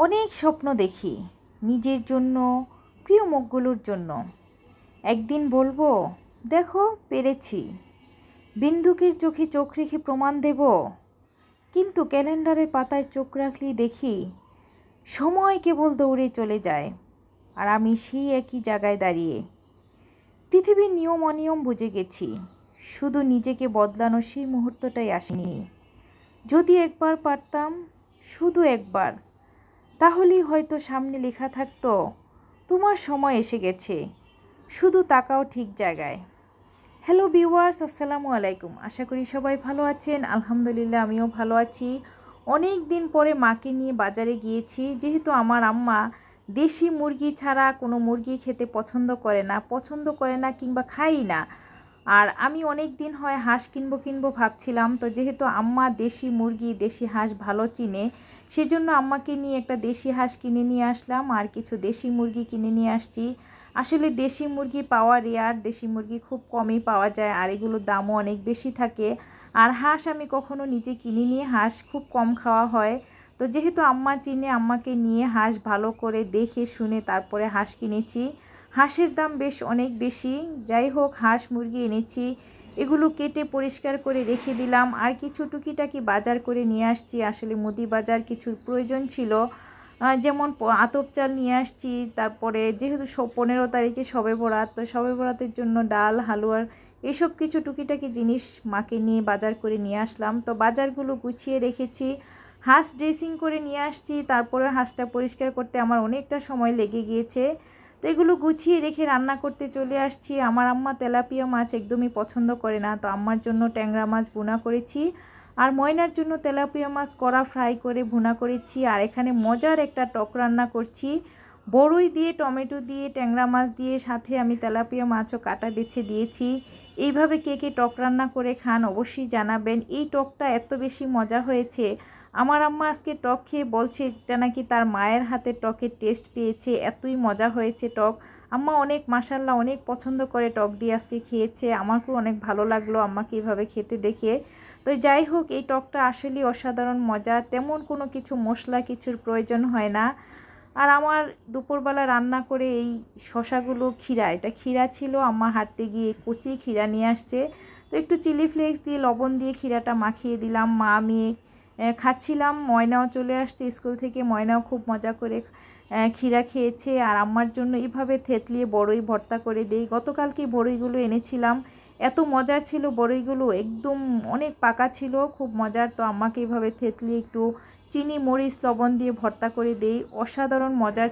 অনেক স্বপ্ন দেখি নিজের জন্য, প্রিয় মুখগুলোর জন্য। একদিন বলবো, দেখো পেরেছি, বিন্দুকের চোখে চোখ রেখে প্রমাণ দেব। কিন্তু ক্যালেন্ডারের পাতায় চোখ রাখলেই দেখি সময় কেবল দৌড়ে চলে যায়, আর আমি সেই একই জায়গায় দাঁড়িয়ে। পৃথিবীর নিয়ম অনিয়ম বুঝে গেছি, শুধু নিজেকে বদলানো সেই মুহূর্তটাই আসেনি। যদি একবার পারতাম, শুধু একবার, তাহলেই হয়তো সামনে লেখা থাকতো, তোমার সময় এসে গেছে, শুধু তাকাও ঠিক জায়গায়। হ্যালো ভিউয়ার্স, আসসালামু আলাইকুম। আশা করি সবাই ভালো আছেন। আলহামদুলিল্লাহ, আমিও ভালো আছি। অনেক দিন পরে মাকে নিয়ে বাজারে গিয়েছি, যেহেতু আমার আম্মা দেশি মুরগি ছাড়া কোনো মুরগি খেতে পছন্দ করে না কিংবা খাই না। আর আমি অনেক দিন হয় হাঁস কিনবো ভাবছিলাম। তো যেহেতু আম্মা দেশি মুরগি, দেশি হাঁস ভালো চিনে, সেজন্য আম্মাকে নিয়ে একটা দেশি হাঁস কিনে নিয়ে আসলাম, আর কিছু দেশি মুরগি কিনে নিয়ে আসছি। আসলে দেশি মুরগি পাওয়া রেয়ার, দেশি মুরগি খুব কমই পাওয়া যায়, আর এগুলোর দামও অনেক বেশি থাকে। আর হাঁস আমি কখনো নিজে কিনি নিয়ে, হাঁস খুব কম খাওয়া হয়। তো যেহেতু আম্মা চিনে, আম্মাকে নিয়ে হাঁস ভালো করে দেখে শুনে তারপরে হাঁস কিনেছি। হাঁসের দাম বেশ অনেক বেশি। যাই হোক, হাঁস মুরগি এনেছি, এগুলো কেটে পরিষ্কার করে রেখে দিলাম। আর কিছু টুকিটাকি বাজার করে নিয়ে আসছি। আসলে মুদি বাজার কিছুর প্রয়োজন ছিল, যেমন আতপ চাল নিয়ে আসছি। তারপরে যেহেতু 15 তারিখে শবে বরাত, তো শবে বরাতের জন্য ডাল, হালুয়ার এসব কিছু টুকিটাকি জিনিস মাকে নিয়ে বাজার করে নিয়ে আসলাম। তো বাজারগুলো গুছিয়ে রেখেছি। হাঁস ড্রেসিং করে নিয়ে আসছি, তারপরে হাঁসটা পরিষ্কার করতে আমার অনেকটা সময় লেগে গিয়েছে। তো এগুলো গুছিয়ে রেখে রান্না করতে চলে আসছি। আমার আম্মা তেলাপিয়া মাছ একদমই পছন্দ করে না, তো আম্মার জন্য ট্যাংরা মাছ ভুনা করেছি, আর ময়নার জন্য তেলাপিয়া মাছ কড়া ফ্রাই করে ভুনা করেছি। আর এখানে মজার একটা টক রান্না করছি, বড়ই দিয়ে, টমেটো দিয়ে, ট্যাংরা মাছ দিয়ে, সাথে আমি তেলাপিয়া মাছও কাটা বেছে দিয়েছি। এইভাবে কে কে টক রান্না করে খান অবশ্যই জানাবেন। এই টকটা এত বেশি মজা হয়েছে, আমার আম্মা আজকে টক খেয়ে বলছে এটা নাকি তার মায়ের হাতে টকের টেস্ট পেয়েছে, এতই মজা হয়েছে টক। আম্মা অনেক মাশাল্লাহ অনেক পছন্দ করে টক দিয়ে আজকে খেয়েছে। আমাকেও অনেক ভালো লাগলো আম্মাকে এইভাবে খেতে দেখে। তো যাই হোক, এই টকটা আসলেই অসাধারণ মজা, তেমন কোনো কিছু মশলা কিছুর প্রয়োজন হয় না। আর আমার দুপুরবেলা রান্না করে এই শশাগুলো, এটা ক্ষীরা ছিল, আম্মা হাঁটতে গিয়ে কচি ক্ষীরা নিয়ে আসছে। তো একটু চিলি ফ্লেক্স দিয়ে লবণ দিয়ে ক্ষীরাটা মাখিয়ে দিলাম, মা আমি খাচ্ছিলাম। ময়নাও চলে আসছে স্কুল থেকে, ময়নাও খুব মজা করে ক্ষীরা খেয়েছে। আর আম্মার জন্য এইভাবে থেতলিয়ে বড়ই ভর্তা করে দেই। গতকালকে বড়ইগুলো এনেছিলাম, এত মজার ছিল বড়ইগুলো, একদম অনেক পাকা ছিল, খুব মজার। তো আম্মাকে এইভাবে থেতলিয়ে একটু চিনি, মরিচ, লবণ দিয়ে ভর্তা করে দেই, অসাধারণ মজার।